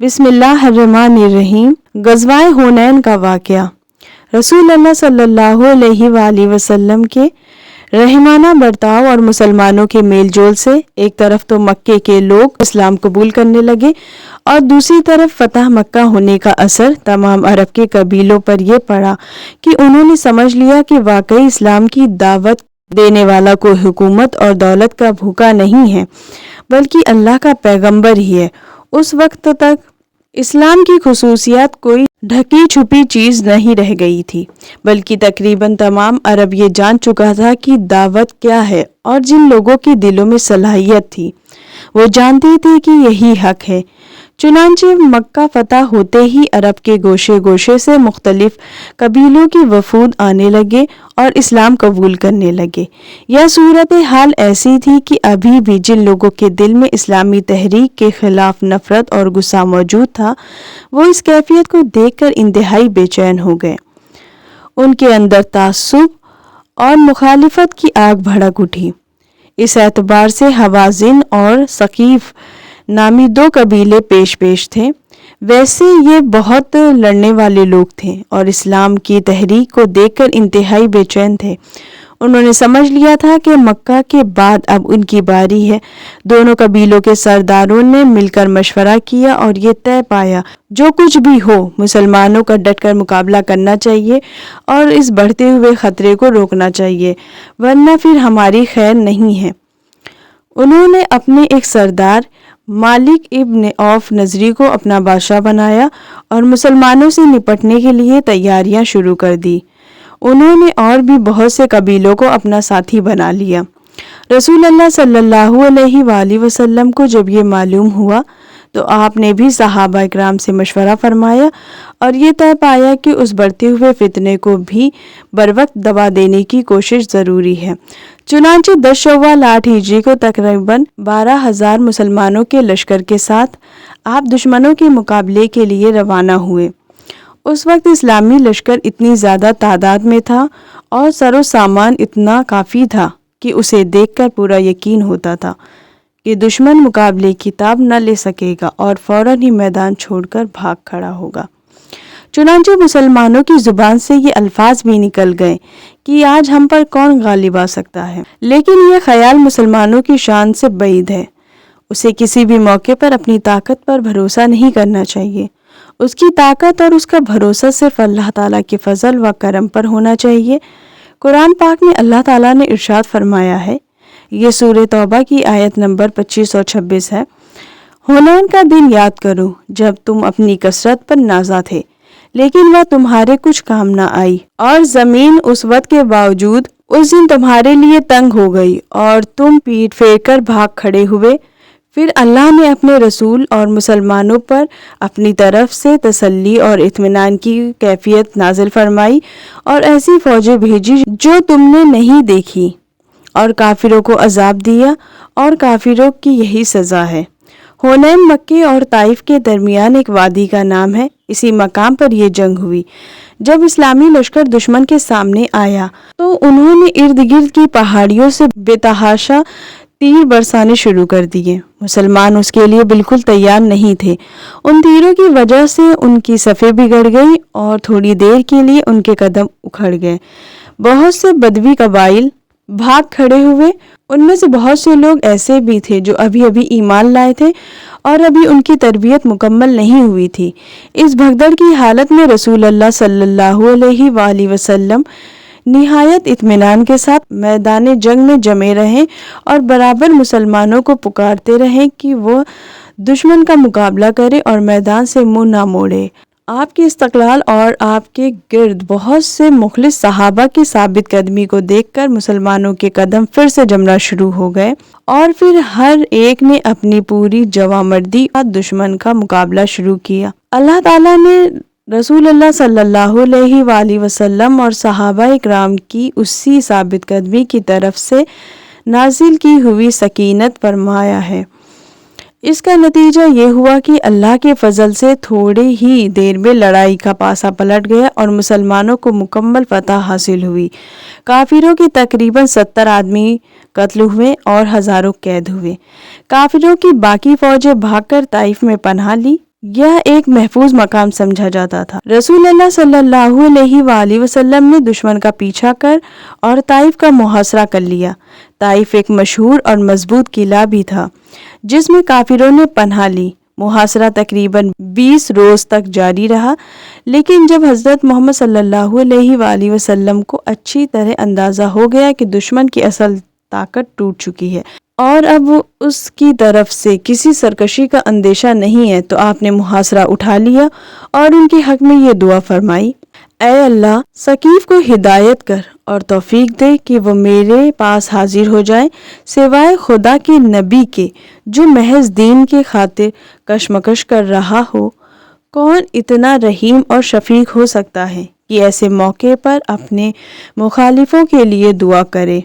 بسم اللہ الرحمن الرحیم۔ غزوہ حنین کا واقعہ۔ رسول اللہ صلی اللہ علیہ وآلہ وسلم کے رحمانہ برتاؤ اور مسلمانوں کے میل جول سے ایک طرف تو مکے کے لوگ اسلام قبول کرنے لگے اور دوسری طرف فتح مکہ ہونے کا اثر تمام عرب کے قبیلوں پر یہ پڑا کہ انہوں نے سمجھ لیا کہ واقعی اسلام کی دعوت دینے والا کوئی حکومت اور دولت کا بھوکا نہیں ہے بلکہ اللہ کا پیغمبر ہی ہے۔ اس وقت تک اسلام کی خصوصیات کوئی ڈھکی چھپی چیز نہیں رہ گئی تھی، بلکہ تقریباً تمام عرب یہ جان چکا تھا کہ دعوت کیا ہے، اور جن لوگوں کے دلوں میں صلاحیت تھی وہ جانتے تھے کہ یہی حق ہے۔ چنانچہ مکہ فتح ہوتے ہی عرب کے گوشے گوشے سے مختلف قبیلوں کے وفود آنے لگے اور اسلام قبول کرنے لگے۔ یہ صورتحال ایسی تھی کہ ابھی بھی جن لوگوں کے دل میں اسلامی تحریک کے خلاف نفرت اور غصہ موجود تھا وہ اس کیفیت کو دیکھ کر انتہائی بے چین ہو گئے۔ ان کے اندر تعصب اور مخالفت کی آگ بھڑک اٹھی۔ اس اعتبار سے حوازن اور ثقیف نامی دو قبیلے پیش تھے۔ ویسے یہ بہت لڑنے والے لوگ تھے اور اسلام کی تحریک کو دیکھ کر انتہائی بے چین تھے۔ انہوں نے سمجھ لیا تھا کہ مکہ کے بعد اب ان کی باری ہے۔ دونوں قبیلوں کے سرداروں نے مل کر مشورہ کیا اور یہ طے پایا جو کچھ بھی ہو مسلمانوں کا ڈٹ کر مقابلہ کرنا چاہیے اور اس بڑھتے ہوئے خطرے کو روکنا چاہیے، ورنہ پھر ہماری خیر نہیں ہے۔ انہوں نے اپنے ایک سردار مالک ابن عوف نظری کو اپنا بادشاہ بنایا اور مسلمانوں سے نپٹنے کے لیے تیاریاں شروع کر دی۔ انہوں نے اور بھی بہت سے قبیلوں کو اپنا ساتھی بنا لیا۔ رسول اللہ صلی اللہ علیہ وآلہ وسلم کو جب یہ معلوم ہوا تو آپ نے بھی صحابہ اکرام سے مشورہ فرمایا اور یہ طے پایا کہ اس بڑھتے ہوئے فتنے کو بھی بروقت دبا دینے کی کوشش ضروری ہے۔ چنانچہ 10 شوال 8 ہجری کو تقریباً 12,000 مسلمانوں کے لشکر کے ساتھ آپ دشمنوں کے مقابلے کے لیے روانہ ہوئے۔ اس وقت اسلامی لشکر اتنی زیادہ تعداد میں تھا اور سر و سامان اتنا کافی تھا کہ اسے دیکھ کر پورا یقین ہوتا تھا کہ دشمن مقابلے کی تاب نہ لے سکے گا اور فوراً ہی میدان چھوڑ کر بھاگ کھڑا ہوگا۔ چنانچہ مسلمانوں کی زبان سے یہ الفاظ بھی نکل گئے کہ آج ہم پر کون غالب آ سکتا ہے، لیکن یہ خیال مسلمانوں کی شان سے بعید ہے۔ اسے کسی بھی موقع پر اپنی طاقت پر بھروسہ نہیں کرنا چاہیے۔ اس کی طاقت اور اس کا بھروسہ صرف اللہ تعالیٰ کے فضل و کرم پر ہونا چاہیے۔ قرآن پاک میں اللہ تعالیٰ نے ارشاد فرمایا ہے، یہ سورہ توبہ کی آیت نمبر 25 اور 26 ہے، حنین کا دن یاد کرو جب تم اپنی کثرت پر نازا تھے لیکن وہ تمہارے کچھ کام نہ آئی اور زمین اس وقت کے باوجود اس دن تمہارے لیے تنگ ہو گئی اور تم پیٹ پھیر کر بھاگ کھڑے ہوئے۔ پھر اللہ نے اپنے رسول اور مسلمانوں پر اپنی طرف سے تسلی اور اطمینان کی کیفیت نازل فرمائی اور ایسی فوجیں بھیجی جو تم نے نہیں دیکھی اور کافروں کو عذاب دیا، اور کافروں کی یہی سزا ہے۔ حنین مکے اور طائف کے درمیان ایک وادی کا نام ہے۔ اسی مقام پر یہ جنگ ہوئی۔ جب اسلامی لشکر دشمن کے سامنے آیا تو انہوں نے ارد گرد کی پہاڑیوں سے بے تحاشا تیر برسانے شروع کر دیے۔ مسلمان اس کے لیے بالکل تیار نہیں تھے۔ ان تیروں کی وجہ سے ان کی صفیں بگڑ گئی اور تھوڑی دیر کے لیے ان کے قدم اکھڑ گئے۔ بہت سے بدوی قبائل بھاگ کھڑے ہوئے۔ ان میں سے بہت سے لوگ ایسے بھی تھے جو ابھی ایمان لائے تھے اور ابھی ان کی تربیت مکمل نہیں ہوئی تھی۔ اس بھگدڑ کی حالت میں رسول اللہ صلی اللہ علیہ وآلہ وسلم نہایت اطمینان کے ساتھ میدان جنگ میں جمے رہے اور برابر مسلمانوں کو پکارتے رہے کہ وہ دشمن کا مقابلہ کرے اور میدان سے منہ نہ موڑے۔ آپ کے استقلال اور آپ کے گرد بہت سے مخلص صحابہ کی ثابت قدمی کو دیکھ کر مسلمانوں کے قدم پھر سے جمنا شروع ہو گئے اور پھر ہر ایک نے اپنی پوری جوانمردی کا دشمن کا مقابلہ شروع کیا۔ اللہ تعالیٰ نے رسول اللہ صلی اللہ علیہ وآلہ وسلم اور صحابہ اکرام کی اسی ثابت قدمی کی طرف سے نازل کی ہوئی سکینت فرمایا ہے۔ اس کا نتیجہ یہ ہوا کہ اللہ کے فضل سے تھوڑی ہی دیر میں لڑائی کا پاسا پلٹ گیا اور مسلمانوں کو مکمل فتح حاصل ہوئی۔ کافروں کے تقریباً 70 آدمی قتل ہوئے اور ہزاروں قید ہوئے۔ کافروں کی باقی فوجیں بھاگ کر طائف میں پناہ لی۔ یہ ایک محفوظ مقام سمجھا جاتا تھا۔ رسول اللہ صلی اللہ علیہ وآلہ وسلم نے دشمن کا پیچھا کر اور طائف کا محاصرہ کر لیا۔ طائف ایک مشہور اور مضبوط قلعہ بھی تھا جس میں کافروں نے پناہ لی۔ محاصرہ تقریباً 20 روز تک جاری رہا، لیکن جب حضرت محمد صلی اللہ علیہ وآلہ وسلم کو اچھی طرح اندازہ ہو گیا کہ دشمن کی اصل طاقت ٹوٹ چکی ہے اور اب اس کی طرف سے کسی سرکشی کا اندیشہ نہیں ہے، تو آپ نے محاصرہ اٹھا لیا اور ان کے حق میں یہ دعا فرمائی: اے اللہ، ثقیف کو ہدایت کر اور توفیق دے کہ وہ میرے پاس حاضر ہو جائے، سوائے خدا کے نبی کے جو محض دین کے خاطر کشمکش کر رہا ہو۔ کون اتنا رحیم اور شفیق ہو سکتا ہے کہ ایسے موقع پر اپنے مخالفوں کے لیے دعا کرے؟